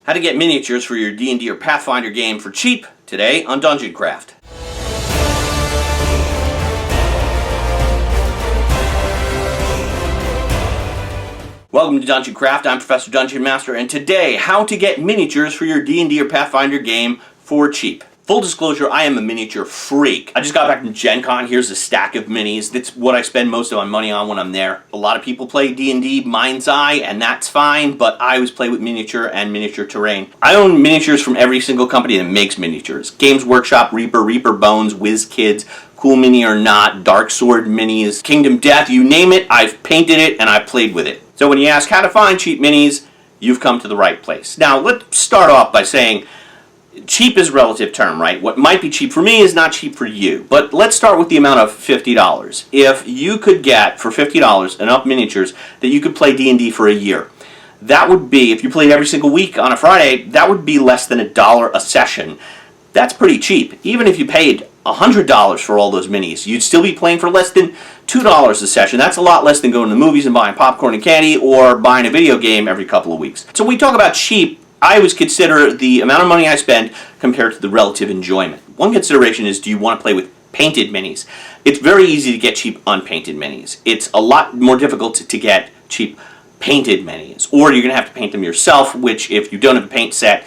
How to get miniatures for your D&D or Pathfinder game for cheap today on DungeonCraft. Welcome to DungeonCraft. I'm Professor DungeonMaster, and today, how to get miniatures for your D&D or Pathfinder game for cheap. Full disclosure, I am a miniature freak. I just got back from Gen Con. Here's a stack of minis. That's what I spend most of my money on when I'm there. A lot of people play D&D Mind's Eye, and that's fine, but I always play with miniature and miniature terrain. I own miniatures from every single company that makes miniatures. Games Workshop, Reaper, Reaper Bones, Whiz Kids, Cool Mini or Not, Dark Sword Minis, Kingdom Death, you name it, I've painted it and I've played with it. So when you ask how to find cheap minis, you've come to the right place. Now, let's start off by saying cheap is a relative term, right? What might be cheap for me is not cheap for you. But let's start with the amount of $50. If you could get, for $50, enough miniatures that you could play D&D for a year, that would be, if you played every single week on a Friday, that would be less than $1 a session. That's pretty cheap. Even if you paid $100 for all those minis, you'd still be playing for less than $2 a session. That's a lot less than going to the movies and buying popcorn and candy or buying a video game every couple of weeks. So when we talk about cheap, I always consider the amount of money I spend compared to the relative enjoyment. One consideration is, do you want to play with painted minis? It's very easy to get cheap unpainted minis. It's a lot more difficult to get cheap painted minis. Or you're going to have to paint them yourself, which if you don't have a paint set,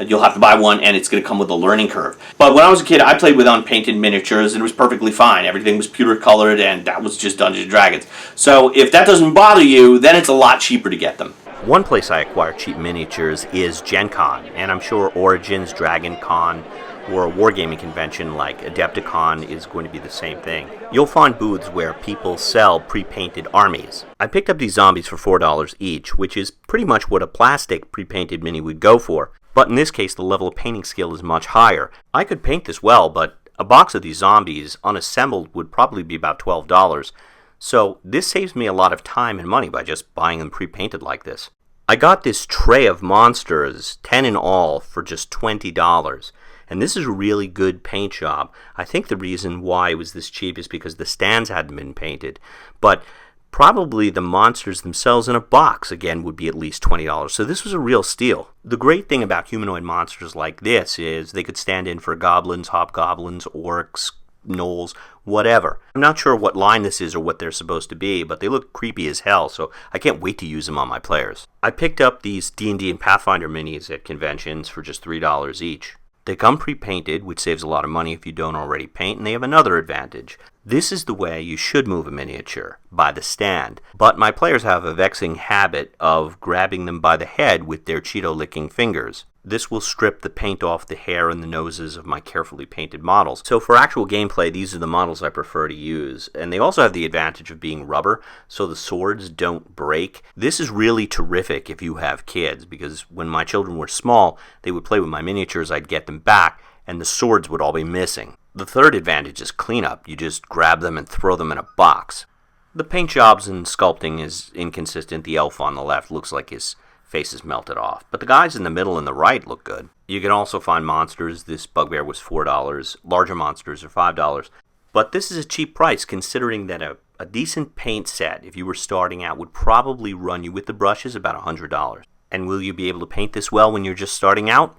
you'll have to buy one and it's going to come with a learning curve. But when I was a kid, I played with unpainted miniatures and it was perfectly fine. Everything was pewter colored and that was just Dungeons & Dragons. So if that doesn't bother you, then it's a lot cheaper to get them. One place I acquire cheap miniatures is Gen Con, and I'm sure Origins, Dragon Con, or a wargaming convention like Adepticon is going to be the same thing. You'll find booths where people sell pre-painted armies. I picked up these zombies for $4 each, which is pretty much what a plastic pre-painted mini would go for. But in this case, the level of painting skill is much higher. I could paint this well, but a box of these zombies unassembled would probably be about $12. So this saves me a lot of time and money by just buying them pre-painted like this. I got this tray of monsters, 10 in all, for just $20. And this is a really good paint job. I think the reason why it was this cheap is because the stands hadn't been painted. But probably the monsters themselves in a box, again, would be at least $20. So this was a real steal. The great thing about humanoid monsters like this is they could stand in for goblins, hobgoblins, orcs, gnolls, whatever. I'm not sure what line this is or what they're supposed to be, but they look creepy as hell, so I can't wait to use them on my players. I picked up these D&D and Pathfinder minis at conventions for just $3 each. They come pre-painted, which saves a lot of money if you don't already paint, and they have another advantage. This is the way you should move a miniature, by the stand. But my players have a vexing habit of grabbing them by the head with their Cheeto-licking fingers. This will strip the paint off the hair and the noses of my carefully painted models. So for actual gameplay, these are the models I prefer to use. And they also have the advantage of being rubber, so the swords don't break. This is really terrific if you have kids, because when my children were small, they would play with my miniatures, I'd get them back, and the swords would all be missing. The third advantage is cleanup. You just grab them and throw them in a box. The paint jobs and sculpting is inconsistent. The elf on the left looks like his face is melted off, but the guys in the middle and the right look good. You can also find monsters. This bugbear was $4. Larger monsters are $5. But this is a cheap price considering that a decent paint set, if you were starting out, would probably run you with the brushes about $100. And will you be able to paint this well when you're just starting out?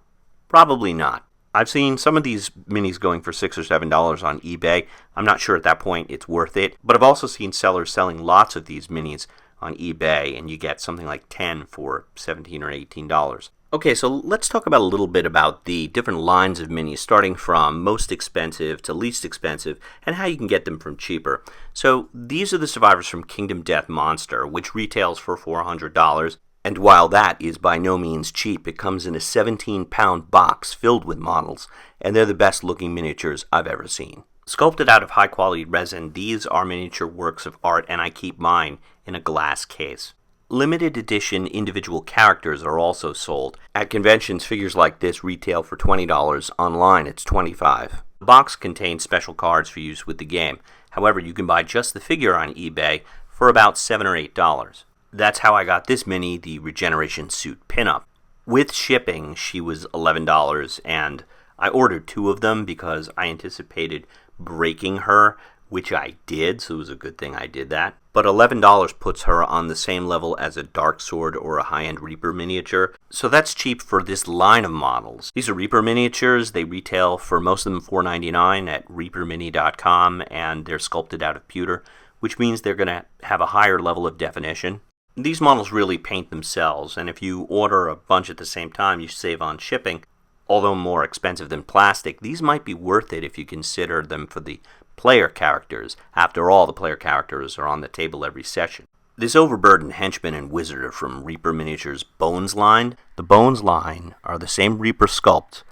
Probably not. I've seen some of these minis going for $6 or $7 on eBay. I'm not sure at that point it's worth it, but I've also seen sellers selling lots of these minis on eBay, and you get something like 10 for $17 or $18. Okay, so let's talk about a little bit about the different lines of minis, starting from most expensive to least expensive, and how you can get them from cheaper. So these are the survivors from Kingdom Death Monster, which retails for $400. And while that is by no means cheap, it comes in a 17-pound box filled with models, and they're the best looking miniatures I've ever seen. Sculpted out of high-quality resin, these are miniature works of art, and I keep mine in a glass case. Limited edition individual characters are also sold. At conventions, figures like this retail for $20. Online, it's $25. The box contains special cards for use with the game. However, you can buy just the figure on eBay for about $7 or $8. That's how I got this mini, the Regeneration Suit Pinup. With shipping, she was $11, and I ordered 2 of them because I anticipated breaking her which I did, so it was a good thing I did that. But $11 puts her on the same level as a Dark Sword or a high-end Reaper miniature, so that's cheap for this line of models. These are Reaper miniatures. They retail for most of them $4.99 at reapermini.com, and they're sculpted out of pewter, which means they're going to have a higher level of definition. These models really paint themselves, and if you order a bunch at the same time, you save on shipping. Although more expensive than plastic, these might be worth it if you consider them for the player characters. After all, the player characters are on the table every session. This overburdened henchman and wizard are from Reaper Miniatures' Bones line. The Bones line are the same Reaper sculpt,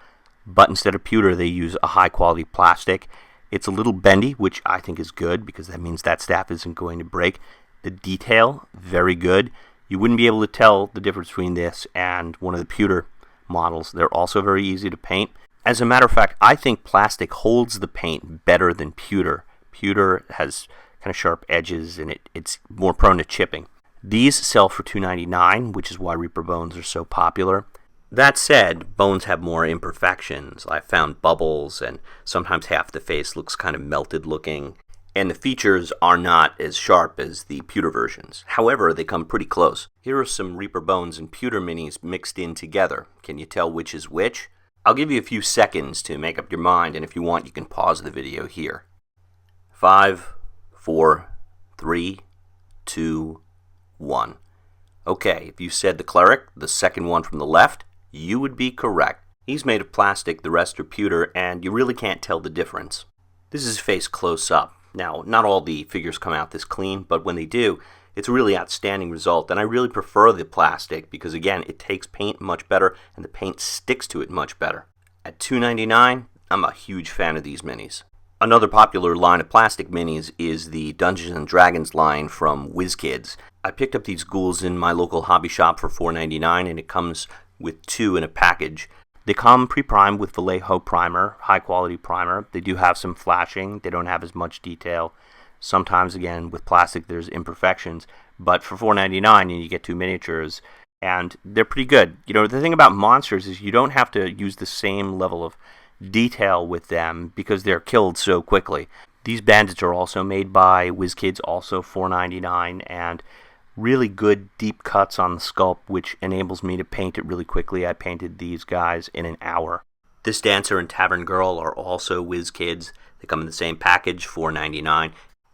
but instead of pewter, they use a high-quality plastic. It's a little bendy, which I think is good, because that means that staff isn't going to break. The detail, very good. You wouldn't be able to tell the difference between this and one of the pewter models. They're also very easy to paint. As a matter of fact, I think plastic holds the paint better than pewter. Pewter has kind of sharp edges and it's more prone to chipping. These sell for $2.99, which is why Reaper Bones are so popular. That said, bones have more imperfections. I found bubbles, and sometimes half the face looks kind of melted looking, and the features are not as sharp as the pewter versions. However, they come pretty close. Here are some Reaper Bones and pewter minis mixed in together. Can you tell which is which? I'll give you a few seconds to make up your mind, and if you want, you can pause the video here. 5, 4, 3, 2, 1. Okay, if you said the cleric, the second one from the left, you would be correct. He's made of plastic, the rest are pewter, and you really can't tell the difference. This is his face close up. Now, not all the figures come out this clean, but when they do, it's a really outstanding result, and I really prefer the plastic because, again, it takes paint much better, and the paint sticks to it much better. At $2.99, I'm a huge fan of these minis. Another popular line of plastic minis is the Dungeons & Dragons line from Whiz Kids. I picked up these ghouls in my local hobby shop for $4.99, and it comes with 2 in a package. They come pre-primed with Vallejo primer, high-quality primer. They do have some flashing. They don't have as much detail. Sometimes, again, with plastic, there's imperfections. But for $4.99, you get 2 miniatures, and they're pretty good. You know, the thing about monsters is you don't have to use the same level of detail with them because they're killed so quickly. These bandits are also made by Whiz Kids, also $4.99, and really good deep cuts on the sculpt, which enables me to paint it really quickly. I painted these guys in an hour. This dancer and tavern girl are also Whiz Kids. They come in the same package, $4.99.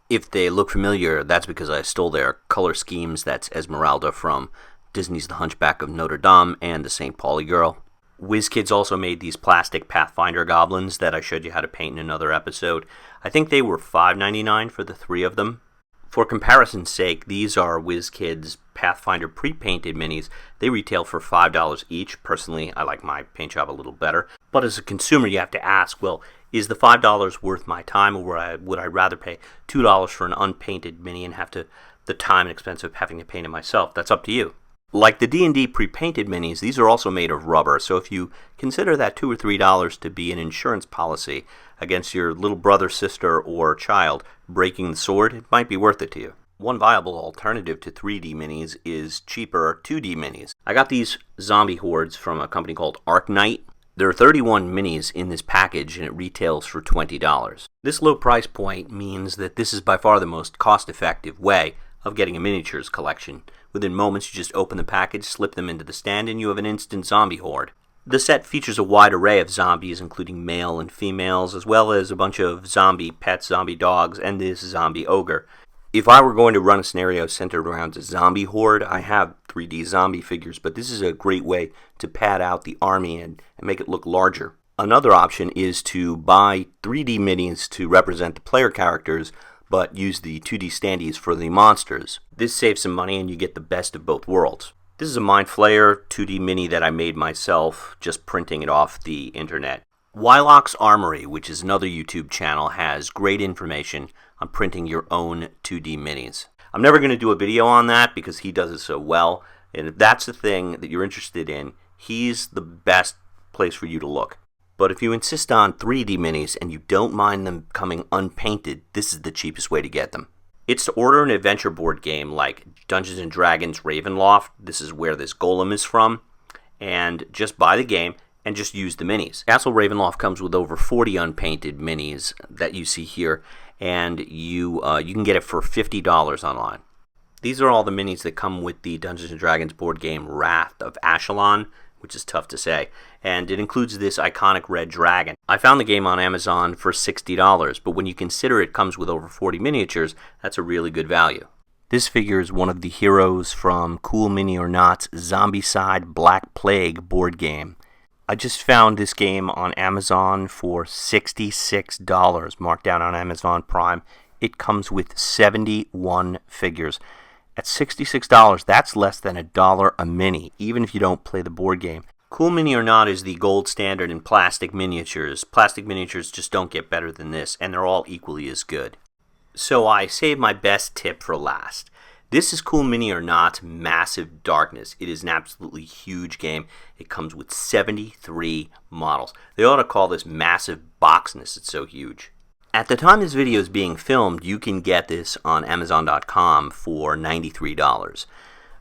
If they look familiar, that's because I stole their color schemes. That's Esmeralda from Disney's The Hunchback of Notre Dame and the St. Pauli Girl. Whiz Kids also made these plastic Pathfinder goblins that I showed you how to paint in another episode. I think they were $5.99 for the 3 of them. For comparison's sake, these are Whiz Kids Pathfinder pre-painted minis. They retail for $5 each. Personally, I like my paint job a little better. But as a consumer, you have to ask, well, is the $5 worth my time, or would I rather pay $2 for an unpainted mini and have the time and expense of having to paint it myself? That's up to you. Like the D&D pre-painted minis, these are also made of rubber, so if you consider that $2 or $3 to be an insurance policy against your little brother, sister, or child breaking the sword, it might be worth it to you. One viable alternative to 3D minis is cheaper 2D minis. I got these zombie hordes from a company called Arknight. There are 31 minis in this package, and it retails for $20. This low price point means that this is by far the most cost-effective way of getting a miniatures collection. Within moments, you just open the package, slip them into the stand, and you have an instant zombie horde. The set features a wide array of zombies, including male and females, as well as a bunch of zombie pets, zombie dogs, and this zombie ogre. If I were going to run a scenario centered around a zombie horde, I have 3D zombie figures, but this is a great way to pad out the army and make it look larger. Another option is to buy 3D minis to represent the player characters, but use the 2D standees for the monsters. This saves some money and you get the best of both worlds. This is a Mind Flayer 2D mini that I made myself, just printing it off the internet. Wylock's Armory, which is another YouTube channel, has great information on printing your own 2D minis. I'm never going to do a video on that because he does it so well, and if that's the thing that you're interested in, he's the best place for you to look. But if you insist on 3D minis and you don't mind them coming unpainted, this is the cheapest way to get them. It's to order an adventure board game like Dungeons & Dragons Ravenloft. This is where this golem is from. And just buy the game and just use the minis. Castle Ravenloft comes with over 40 unpainted minis that you see here. and you can get it for $50 online. These are all the minis that come with the Dungeons & Dragons board game Wrath of Ashalon, which is tough to say, and it includes this iconic red dragon. I found the game on Amazon for $60, but when you consider it comes with over 40 miniatures, that's a really good value. This figure is one of the heroes from Cool Mini or Not's Zombicide Black Plague board game. I just found this game on Amazon for $66, marked down on Amazon Prime. It comes with 71 figures. At $66, that's less than $1 a mini, even if you don't play the board game. Cool Mini or Not is the gold standard in plastic miniatures. Plastic miniatures just don't get better than this, and they're all equally as good. So I saved my best tip for last. This is Cool Mini or Not's Massive Darkness. It is an absolutely huge game. It comes with 73 models. They ought to call this Massive Boxness, it's so huge. At the time this video is being filmed, you can get this on Amazon.com for $93.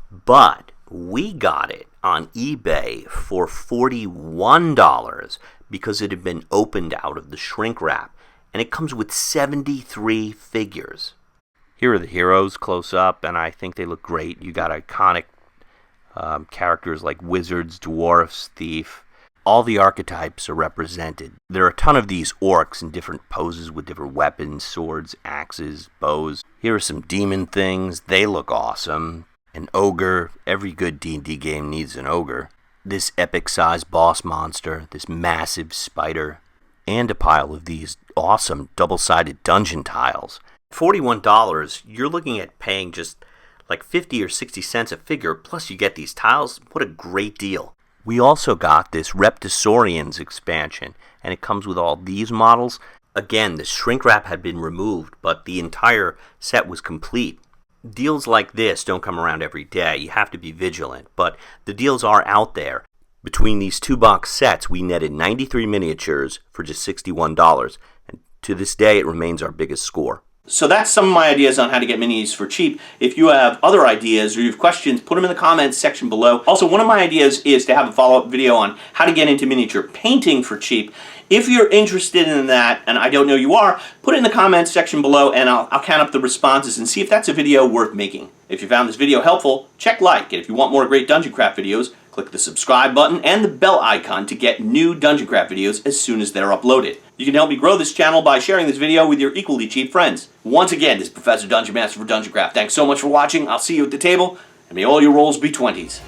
But we got it on eBay for $41 because it had been opened out of the shrink wrap. And it comes with 73 figures. Here are the heroes close up, and I think they look great. You got iconic characters like wizards, dwarfs, thief. All the archetypes are represented. There are a ton of these orcs in different poses with different weapons, swords, axes, bows. Here are some demon things. They look awesome. An ogre. Every good D&D game needs an ogre. This epic-sized boss monster. This massive spider. And a pile of these awesome double-sided dungeon tiles. $41, you're looking at paying just like 50 or 60 cents a figure, plus you get these tiles. What a great deal. We also got this Reptisaurians expansion, and it comes with all these models. Again, the shrink wrap had been removed, but the entire set was complete. Deals like this don't come around every day. You have to be vigilant, but the deals are out there. Between these two box sets, we netted 93 miniatures for just $61, and to this day, it remains our biggest score. So that's some of my ideas on how to get minis for cheap. If you have other ideas or you have questions, put them in the comments section below. Also, one of my ideas is to have a follow-up video on how to get into miniature painting for cheap. If you're interested in that, and I don't know you are, put it in the comments section below and I'll count up the responses and see if that's a video worth making. If you found this video helpful, check like, and if you want more great DungeonCraft videos, click the subscribe button and the bell icon to get new DungeonCraft videos as soon as they're uploaded. You can help me grow this channel by sharing this video with your equally cheap friends. Once again, this is Professor DungeonMaster for DungeonCraft. Thanks so much for watching. I'll see you at the table, and may all your rolls be 20s.